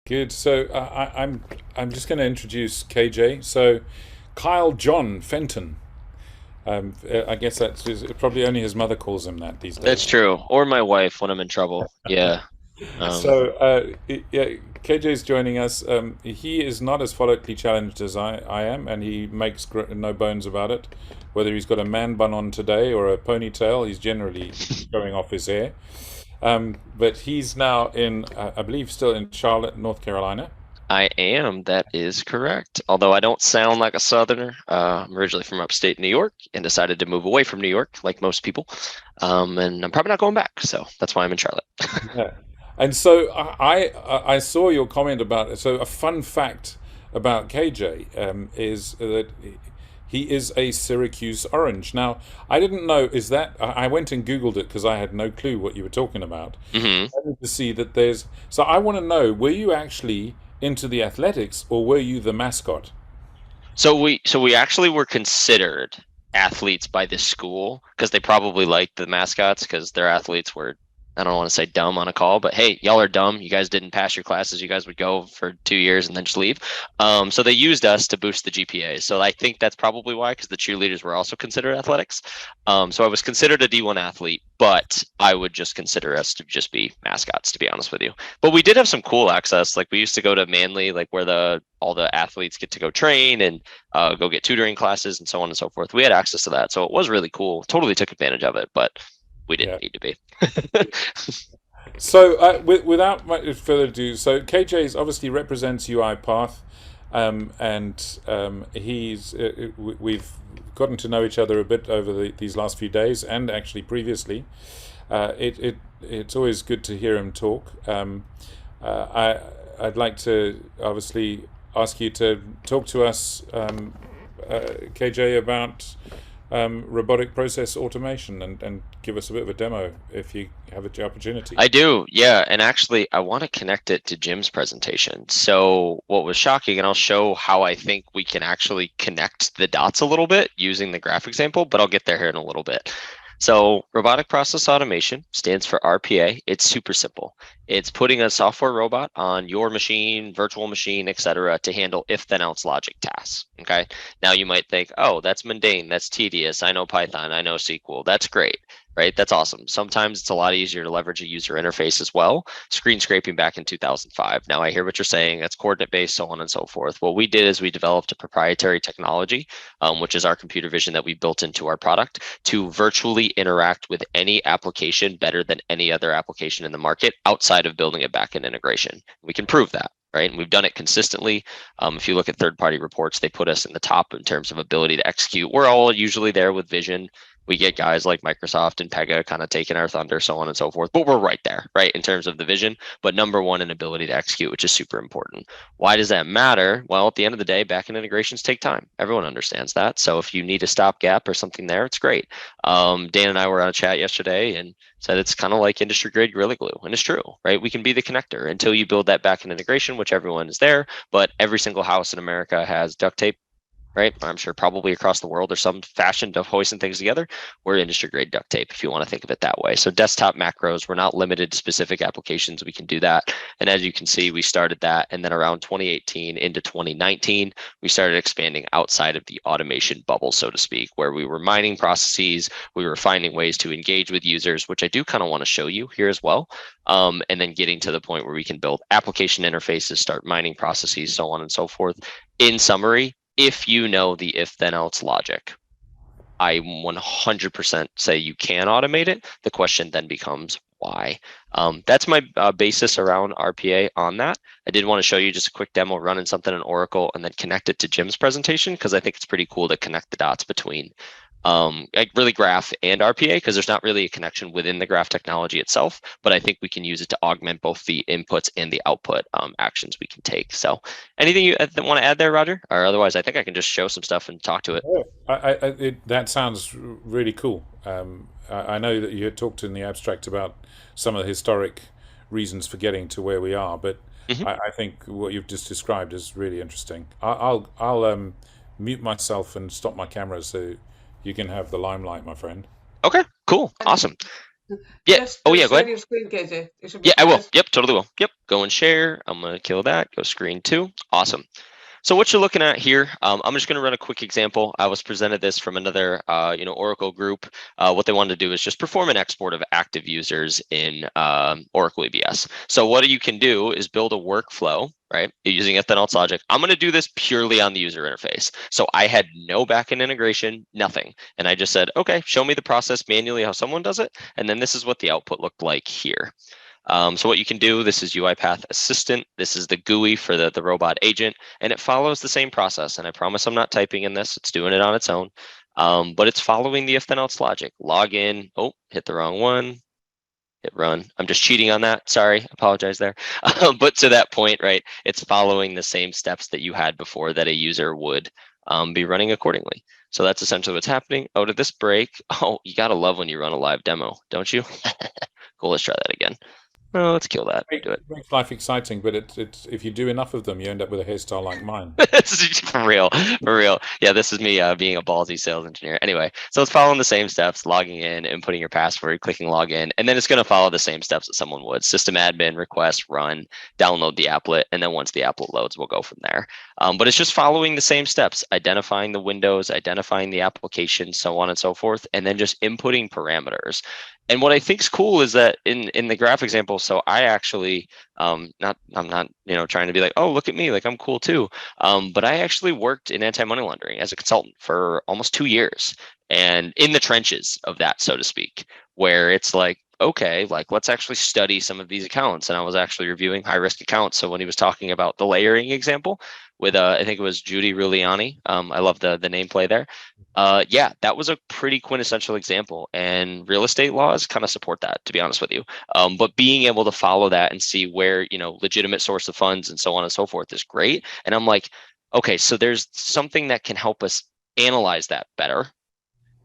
Good. So I'm just going to introduce KJ. So Kyle John Fenton. I guess probably only his mother calls him that these That's days. true. Or my wife when I'm in trouble. Yeah. Um, So yeah, KJ's joining us. He is not as follically challenged as I am, and he makes no bones about it. Whether he's got a man bun on today or a ponytail, he's generally showing off his hair. But he's now I believe, still in Charlotte, North Carolina. I am. That is correct. Although I don't sound like a Southerner. I'm originally from upstate New York and decided to move away from New York, like most people. And I'm probably not going back. So that's why I'm in Charlotte. Yeah. And so I saw your comment about it. So a fun fact about KJ is that he is a Syracuse Orange. Now, I didn't know, is that, I went and Googled it because I had no clue what you were talking about. hmm Only to see that so I want to know, were you actually into the athletics or were you the mascot? So we actually were considered athletes by this school because they probably liked the mascots because their athletes were, I don't want to say dumb on a call, but hey, y'all are dumb. You guys didn't pass your classes. You guys would go for 2 years and then just leave. So they used us to boost the GPA. So I think that's probably why, because the cheerleaders were also considered athletics. So I was considered a D1 athlete, but I would just consider us to just be mascots, to be honest with you. But we did have some cool access. Like we used to go to Manly, like where the all the athletes get to go train and go get tutoring classes and so on and so forth. We had access to that, so it was really cool. Totally took advantage of it, but we didn't Yeah. need to be. So, without much further ado, so KJ obviously represents UiPath, and we've gotten to know each other a bit over these last few days, and actually previously. It's always good to hear him talk. I'd like to obviously ask you to talk to us, KJ, about robotic process automation and give us a bit of a demo if you have the opportunity. I do, yeah. And actually, I want to connect it to Jim's presentation. So, what was shocking, and I'll show how I think we can actually connect the dots a little bit using the graph example, but I'll get there here in a little bit. So, robotic process automation stands for RPA. It's super simple. It's putting a software robot on your machine, virtual machine, etc., to handle if then else logic tasks. Okay. Now you might think, oh, that's mundane, that's tedious. I know Python, I know SQL. That's great, right? That's awesome. Sometimes it's a lot easier to leverage a user interface as well. Screen scraping back in 2005. Now I hear what you're saying. That's coordinate based, so on and so forth. What we did is we developed a proprietary technology, which is our computer vision that we built into our product to virtually interact with any application better than any other application in the market outside of building a backend integration. We can prove that. Right. And we've done it consistently. If you look at third-party reports, they put us in the top in terms of ability to execute. We're all usually there with vision. We get guys like Microsoft and Pega kind of taking our thunder, so on and so forth. But we're right there, right, in terms of the vision. But number one, in ability to execute, which is super important. Why does that matter? Well, at the end of the day, backend integrations take time. Everyone understands that. So if you need a stopgap or something there, it's great. Dan and I were on a chat yesterday and said it's kind of like industry grade Gorilla Glue. And it's true, right? We can be the connector until you build that backend integration, which everyone is there. But every single house in America has duct tape, right? I'm sure probably across the world there's some fashion of hoisting things together. We're industry grade duct tape, if you want to think of it that way. So desktop macros, we're not limited to specific applications. We can do that. And as you can see, we started that. And then around 2018 into 2019, we started expanding outside of the automation bubble, so to speak, where we were mining processes, we were finding ways to engage with users, which I do kind of want to show you here as well. And then getting to the point where we can build application interfaces, start mining processes, so on and so forth. In summary, if you know the if then else logic, I 100% say you can automate it. The question then becomes why. That's my basis around RPA on that. I did want to show you just a quick demo running something in Oracle and then connect it to Jim's presentation because I think it's pretty cool to connect the dots between like really graph and RPA because there's not really a connection within the graph technology itself, but I think we can use it to augment both the inputs and the output actions we can take. So anything you want to add there, Roger? Or otherwise, I think I can just show some stuff and talk to it. Yeah. That sounds really cool. I know that you had talked in the abstract about some of the historic reasons for getting to where we are, but Mhm. I think what you've just described is really interesting. I'll mute myself and stop my camera so you can have the limelight, my friend. Okay, cool, awesome. Yeah. Just Oh yeah, go share ahead. your screen, KJ. It should be Yeah, I will. fast. Yep, totally will. Yep. Go and share. I'm gonna kill that. Go screen 2. Awesome. So what you're looking at here, I'm just going to run a quick example. I was presented this from another, Oracle group. What they wanted to do is just perform an export of active users in Oracle EBS. So what you can do is build a workflow, right? You're using Fenton's logic. I'm going to do this purely on the user interface. So I had no backend integration, nothing. And I just said, okay, show me the process manually how someone does it. And then this is what the output looked like here. So what you can do, this is UiPath Assistant. This is the GUI for the robot agent, and it follows the same process. And I promise I'm not typing in this. It's doing it on its own. But it's following the if then else logic. Log in. Oh, hit the wrong one. Hit run. I'm just cheating on that. Sorry, apologize there. But to that point, right, it's following the same steps that you had before that a user would be running accordingly. So that's essentially what's happening. Oh, did this break? Oh, you gotta love when you run a live demo, don't you? Cool, let's try that again. Oh, let's kill that. Do it. It makes life exciting, but it's if you do enough of them, you end up with a hairstyle like mine. For real, for real. Yeah, this is me being a ballsy sales engineer. Anyway, so it's following the same steps, logging in, inputting your password, clicking login, and then it's going to follow the same steps that someone would. System admin, request, run, download the applet, and then once the applet loads, we'll go from there. But it's just following the same steps, identifying the windows, identifying the application, so on and so forth, and then just inputting parameters. And what I think is cool is that in the graph example, so I actually I'm not trying to be like, oh, look at me, like I'm cool too. But I actually worked in anti-money laundering as a consultant for almost 2 years, and in the trenches of that, so to speak, where it's like, okay, like let's actually study some of these accounts. And I was actually reviewing high risk accounts. So when he was talking about the layering example with I think it was Judy Ruliani. I love the nameplay there. Yeah, that was a pretty quintessential example, and real estate laws kind of support that, to be honest with you. But being able to follow that and see where, legitimate source of funds and so on and so forth is great. And I'm like, okay, so there's something that can help us analyze that better.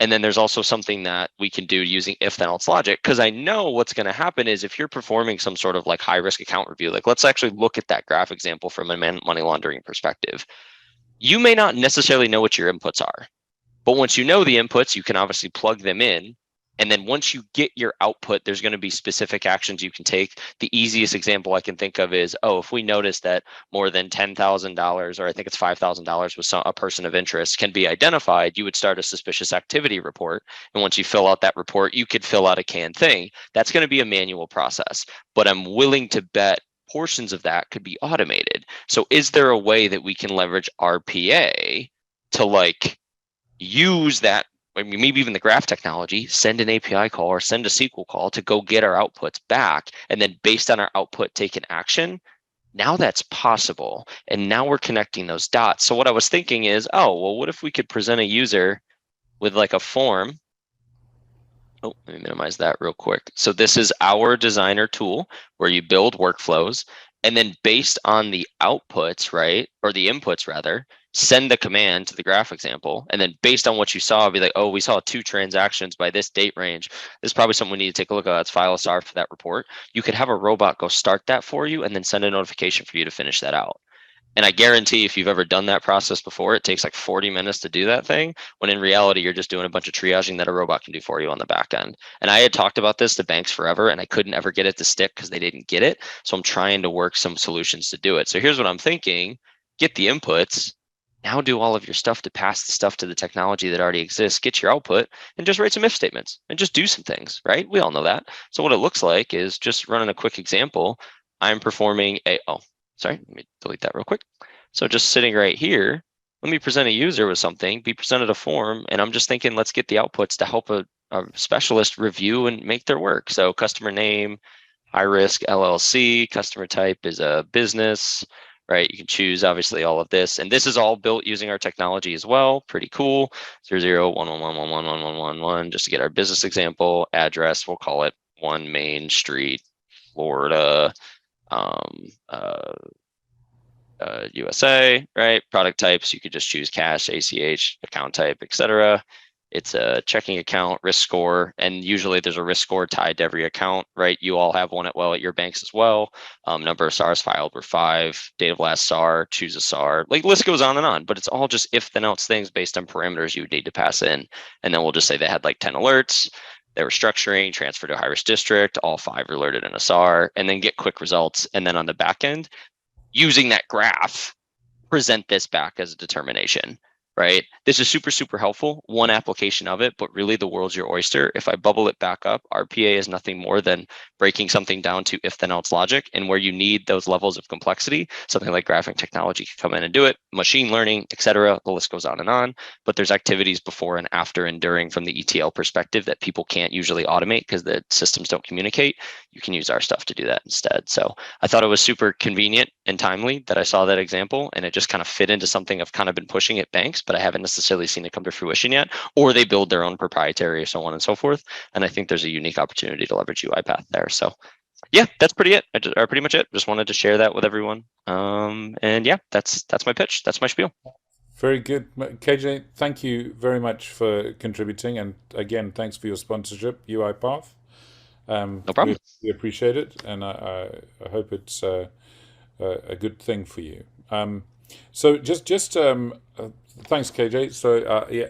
And then there's also something that we can do using if then else logic, because I know what's going to happen is if you're performing some sort of like high risk account review, like let's actually look at that graph example from a money laundering perspective. You may not necessarily know what your inputs are. But once you know the inputs, you can obviously plug them in. And then once you get your output, there's going to be specific actions you can take. The easiest example I can think of is, if we notice that more than $10,000, or I think it's $5,000 with a person of interest can be identified, you would start a suspicious activity report. And once you fill out that report, you could fill out a canned thing. That's going to be a manual process. But I'm willing to bet portions of that could be automated. So is there a way that we can leverage RPA to use that, maybe even the graph technology, send an API call or send a SQL call to go get our outputs back, and then based on our output take an action? Now that's possible, and now we're connecting those dots. So what I was thinking is, what if we could present a user with like a form? Let me minimize that real quick. So this is our designer tool where you build workflows, and then based on the outputs, right, or the inputs rather, send the command to the graph example. And then based on what you saw, be like, we saw 2 transactions by this date range. This is probably something we need to take a look at. Let's file a SAR for that report. You could have a robot go start that for you and then send a notification for you to finish that out. And I guarantee if you've ever done that process before, it takes like 40 minutes to do that thing, when in reality, you're just doing a bunch of triaging that a robot can do for you on the back end. And I had talked about this to banks forever, and I couldn't ever get it to stick because they didn't get it. So I'm trying to work some solutions to do it. So here's what I'm thinking. Get the inputs. Now do all of your stuff to pass the stuff to the technology that already exists, get your output, and just write some if statements and just do some things, right? We all know that. So what it looks like is, just running a quick example. I'm performing sorry, let me delete that real quick. So just sitting right here, let me present a user with something, be presented a form, and I'm just thinking, let's get the outputs to help a specialist review and make their work. So customer name, high risk LLC, customer type is a business, right? You can choose obviously all of this, and this is all built using our technology as well. Pretty cool. 0011111111, just to get our business example. Address, we'll call it 1 Main Street, Florida. USA, right? Product types, you could just choose cash, ACH, account type, etc. It's a checking account, risk score, and usually there's a risk score tied to every account, right? You all have one at your banks as well. Number of SARs filed were 5, date of last SAR, choose a SAR, list goes on and on, but it's all just if then else things based on parameters you would need to pass in. And then we'll just say they had 10 alerts. their restructuring, transfer to a high-risk district, all 5 are alerted in a SAR, and then get quick results. And then on the back end, using that graph, present this back as a determination, right? This is super, super helpful, one application of it, but really the world's your oyster. If I bubble it back up, RPA is nothing more than breaking something down to if then else logic, and where you need those levels of complexity, something like graphing technology can come in and do it, machine learning, etc. The list goes on, but there's activities before and after and during from the ETL perspective that people can't usually automate because the systems don't communicate. You can use our stuff to do that instead. So I thought it was super convenient and timely that I saw that example, and it just kind of fit into something I've kind of been pushing at banks, but I haven't necessarily seen it come to fruition yet, or they build their own proprietary or so on and so forth. And I think there's a unique opportunity to leverage UiPath there. So yeah, that's pretty much it. Just wanted to share that with everyone. And yeah, that's my pitch. That's my spiel. Very good. KJ, thank you very much for contributing. And again, thanks for your sponsorship, UiPath. No problem. We appreciate it. And I hope it's a good thing for you. So just thanks, KJ. So yeah.